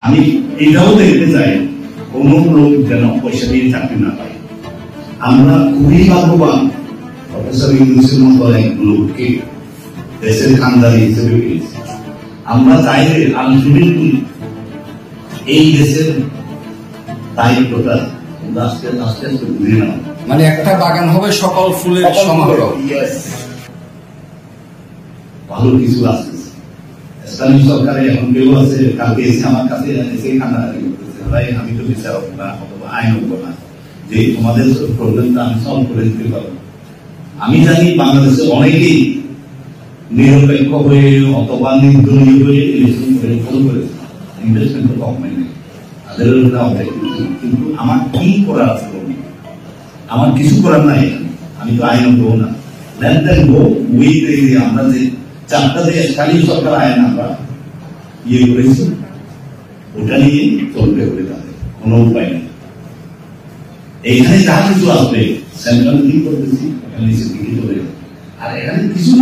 আমি এটাও দেখতে চাই কোন লোক যেন পয়সা দিয়ে চাকরি না পায়। আমরা খুবই ভাগ্যবান প্রফেসর ইউনুসের মতো এক লোককে দেশের খানদানি হিসেবে পেয়েছি। আমরা চাইলে আলটিমেটলি এই দেশের দায়িত্বটা আস্তে আস্তে আস্তে বুঝে নাও, মানে একটা বাগান হবে সকল ফুলের সমারোহ। ভালো কিছু আছে। স্থানীয় সরকারে এখন কেউ আছে, কালকে এসে আমার কাছে এসে কান্নাকাটি করতেছে, ভাই আমি তো বিচারক না অথবা আইনজ্ঞ না যে তোমাদের প্রবলেমটা আমি সলভ করে দিতে পারবো। আমি জানি বাংলাদেশে অনেকেই নিরপেক্ষ হয়ে অথবা নির্দলীয় হয়ে ইলেকশন করে ফল করেছে, ইনভেস্টমেন্ট তো গভর্নমেন্ট নেই, তাদের কিন্তু আমার কি করার আছে? আমার কিছু করার নাই, আমি তো আইনজ্ঞ না। আমরা যে চারটা যে স্থানীয় সরকার আইন আমরা ইয়ে করেছি ওটা নিয়ে চলতে হবে, তাদের কোনো উপায় নেই। এইখানে যাহা কিছু আসবে সেন্ট্রাল কি করতেছি এখানে দিকে চলে যাবে। আর এখানে কিছু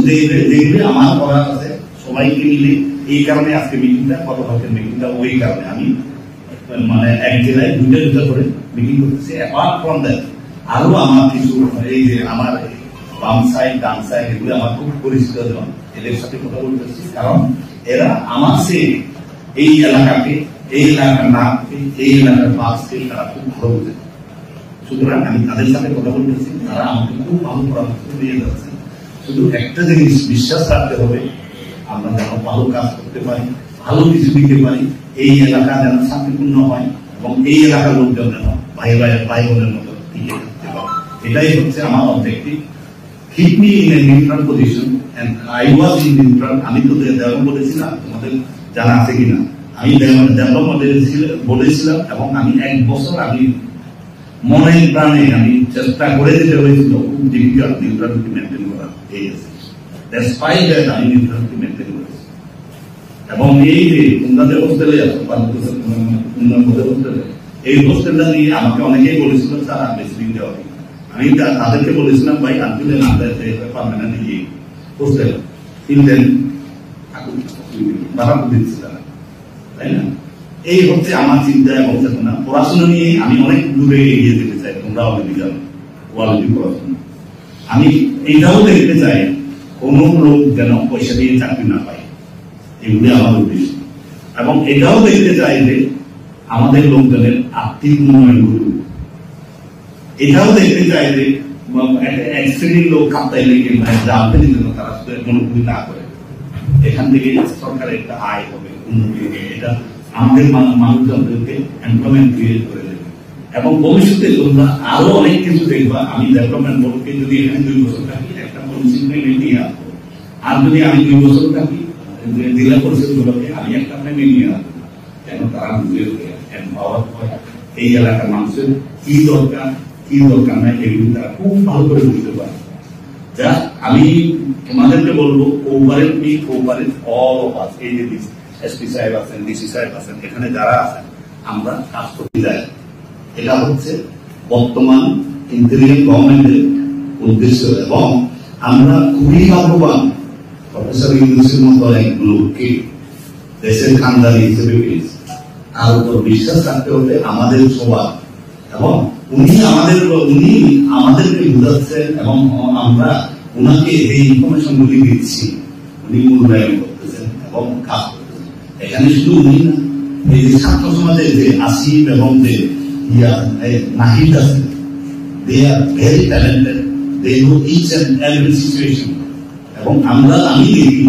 দেখবে আমার করার আছে সবাইকে মিলে। এই কারণে আজকে মিটিংটা, কত ভাগের মিটিংটা ওই কারণে আমি মানে এক জেলায় দুইটা করে মিটিং করতেছি। অ্যাপার্ট ফ্রম দ্যাট আরো আমার কিছু এই যে আমার বাম সাইড ডান সাইড এগুলো আমার খুব পরিচিত জন, এদের সাথে কথা বলতেছি। কারণ এরা আমার সে এই এলাকাকে, এই এলাকার নাম, এই এলাকার বাসকে তারা খুব ভালো বোঝে। সুতরাং আমি তাদের সাথে কথা বলতেছি, তারা আমাকে খুব ভালো পরামর্শ দিয়ে যাচ্ছে। শুধু একটা জিনিস বিশ্বাস রাখতে হবে, আমরা যেন ভালো কাজ করতে পারি, ভালো কিছু দিতে পারি, এই এলাকা যেন শান্তিপূর্ণ হয় এবং এই এলাকার লোকজন যেন ভাই বোনের মতো টিকে থাকতে পারে। এটাই হচ্ছে আমার objective. Keep me in a neutral position and I was in neutral. আমি তো দেওয়া বলেছিলাম, তোমাদের জানা আছে কিনা, আমি দেওয়া বলেছিলাম এবং আমি এক বছর আমি মনে প্রাণে আমি চেষ্টা করে দিতে হয়েছিল খুব ডিফিকাল্ট নিউট্রালিটি মেনটেন করা। ডেসপাইট দ্যাট আমি নিউট্রালিটি মেনটেন করেছি। এবং এই যে তোমরা যে হোস্টেলে যাচ্ছ হোস্টেলে, এই হোস্টেলটা নিয়ে আমাকে অনেকেই বলেছিল স্যার আর বেশি দিন দেওয়া। আমি তাদেরকে বলেছিলাম ভাই আনলে না পারমানেন্ট ইয়ে হোস্টেল ইন্ডিয়ান ভাড়া দিচ্ছিলাম, তাই না? এই হচ্ছে আমার চিন্তা এবং চেতনা। পড়াশোনা নিয়ে আমি অনেক দূরে এগিয়ে যেতে চাই, তোমরা অলরেডি জানো কোয়ালিটি পড়াশোনা। আমি এইটাও দেখতে চাই কোন লোক যেন পয়সা দিয়ে চাকরি না পায়, এগুলি আমার উদ্দেশ্য। এবং এটাও দেখতে চাই যে আমাদের লোকজনের আর্থিক উন্নয়ন করুক। এটাও দেখতে চাই যে এক শ্রেণীর লোক কাপ্তাইলে জানতে জন্য তারা মনোভূমি না করে, এখান থেকে সরকারের একটা আয় হবে, উন্নতি হবে। এটা আমাদের মানুষজনদেরকে এমপ্লয়মেন্ট ক্রিয়েট করে দেবে এবং ভবিষ্যতে তোমরা আরো অনেক কিছু দেখবা। আমি ডেভেলপমেন্ট বোর্ডকে যদি এখানে 2 বছর থাকি একটা পলিসি নিয়ে আসবো, আর যদি আমি 2 বছর থাকি জেলা পরিষদ গুলোকে আমি একটা নিয়ে আসবো, যেন তারা বুঝে এম্পাওয়ার হয় এই এলাকার মানুষের কি দরকার কি দরকার নাই, এগুলি তারা খুব ভালো করে বুঝতে পারে। যা আমি তোমাদেরকে বলবো, cooperate me, cooperate all of us. এই যে এসপি সাহেব আছেন, ডিসি সাহেব আছেন, এখানে যারা আছেন আমরা কাজ করতে যাই। এটা হচ্ছে বর্তমান ইন্টারিম গভর্নমেন্টের উদ্দেশ্য এবং আমরা খুবই ভাগ্যবান প্রফেসর ইউনুসের মতো এক লোককে দেশের খানদানি হিসেবে পেয়েছি। তার উপর বিশ্বাস রাখতে হবে আমাদের সবার, এবং উনি আমাদেরকে বুঝাচ্ছেন এবং আমরা উনাকে এই ইনফরমেশন গুলি দিচ্ছি, উনি মূল্যায়ন করতেছেন এবং কাজ করতেছেন। এখানে শুধু উনি না, এই যে ছাত্র সমাজের যে আসিফ এবং যে নাহিদ আছে, they are very talented, they know each and every situation. এবং আমি দেখি,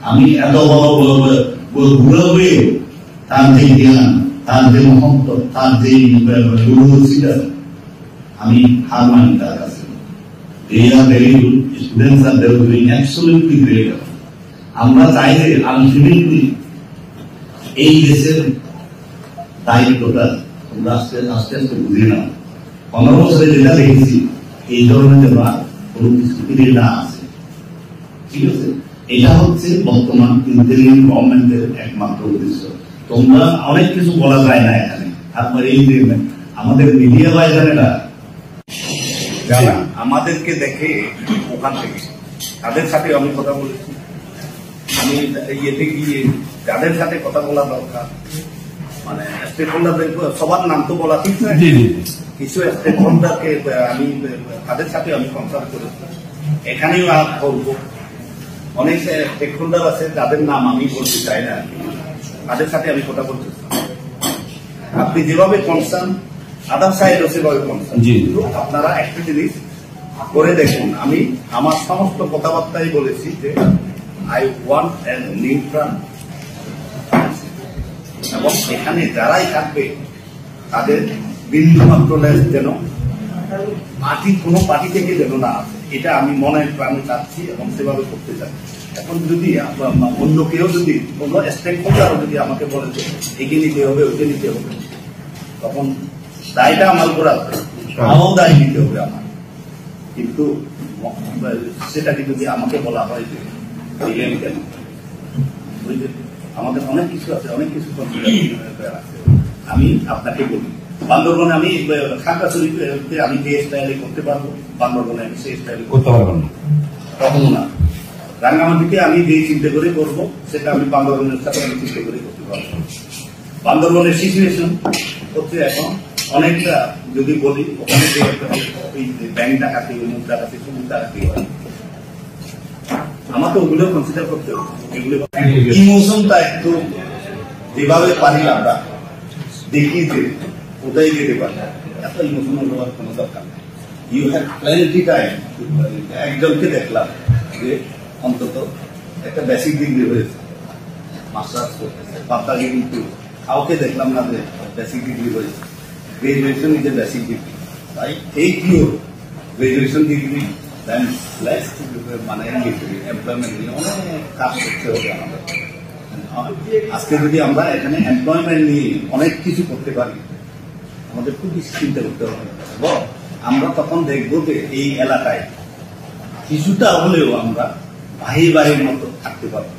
আমি এত বড় বুড়ো হয়েও তার যে জ্ঞান, তার যে মহত্ব, তার যে ইউনিভার্সিটি, আমি হার মানি তার কাছে। They are very good. Students are doing absolutely great. আমরা চাই যে আলটিমেটলি এই দেশের দায়িত্বটা তোমরা আস্তে আস্তে বুঝে নাও। 15 বছরে যেটা দেখেছি এই ধরনের যেন কোনো কিছু ফিরিয়ে না আসে, ঠিক আছে? এটা হচ্ছে বর্তমান ইন্টারিম গভর্নমেন্টের একমাত্র উদ্দেশ্য। তোমরা অনেক কিছু বলা যায় না এখানে। তারপরে এই যে আমাদের মিডিয়া ভাইজানেরা যারা আমাদেরকে দেখে ওখান থেকে, তাদের সাথে আমি কথা বলেছি। আমি ইয়েতে গিয়ে যাদের সাথে কথা বলা দরকার মানে স্টেক হোল্ডারদের সবার নাম তো বলা ঠিক নয়, কিছু স্টেক হোল্ডারকে আমি তাদের সাথে আমি কনসাল্ট করেছি, এখানেও বলবো অনেক স্টেক হোল্ডার আছে যাদের নাম আমি বলতে চাই না, তাদের সাথে আমি কথা বলতে চাই। আপনি যেভাবে কনসার্ন আদার সাইডও সেভাবে কনসার্ন, কিন্তু আপনারা একটা জিনিস করে দেখুন, আমি আমার সমস্ত কথাবার্তাই বলেছি যে আই ওয়ান্ট এ নিউট্রাল, এবং এখানে যারাই থাকবে তাদের বিন্দু মাত্র যেন কোনো পার্টি থেকে যেন না আসে, এটা আমি মনে প্রাণে চাচ্ছি এবং সেভাবে করতে চাই। এখন যদি অন্য কেউ যদি কোনো স্টেক হোল্ডারও যদি আমাকে বলে যে এগিয়ে নিতে হবে ওকে নিতে হবে, তখন দায়টা আমার উপর আসবে, আমারও দায় নিতে হবে আমার। কিন্তু সেটাকে যদি আমাকে বলা হয় যে দিলেন কেন, আমাদের অনেক কিছু আছে, অনেক কিছু আছে। আমি আপনাকে বলি, বান্দরবনে আমি খাগড়াছড়িতে আমি যে স্টাইলে করতে পারবো, বান্দরবনে আমি সেই স্টাইলে করতে পারবেন না, কখনো না। রাঙ্গামাটিতে আমি যে চিন্তা করে করবো সেটা আমি বান্দরবনের সাথে আমি চিন্তা করে করতে পারবো। বান্দরবনের সিচুয়েশন হচ্ছে এখন অনেকটা, যদি বলি ওখানে যে ব্যাংক ডাকাতি, মুখ ডাকাতি, সমুখ ডাকাতি হয়, আমার তো ওগুলো কনসিডার করতে হবে। এগুলো ইমোশনটা একটু যেভাবে পারি আমরা দেখিয়ে যে ওটাই যেতে পারি, এত ইমোশনাল হওয়ার কোনো দরকার নেই। You have plenty time. একজনকে দেখলাম যে অন্তত একটা বেসিক ডিগ্রি হয়েছে, মাস্টার্স করতেছে, বাপ্তাকে কিন্তু কাউকে দেখলাম না যে বেসিক ডিগ্রি হয়েছে। Graduation is a basic degree, তাই এই কিওর গ্রাজুয়েশন ডিগ্রি দেন লেস মানে এমপ্লয়মেন্ট নিয়ে অনেক কাজ করতে হবে আমাদের। আজকে যদি আমরা এখানে এমপ্লয়মেন্ট নিয়ে অনেক কিছু করতে পারি, আমাদের খুব বেশি চিন্তা করতে হবে, এবং আমরা তখন দেখবো যে এই এলাকায় কিছুটা হলেও আমরা ভাই ভাইয়ের মতো থাকতে পারবো।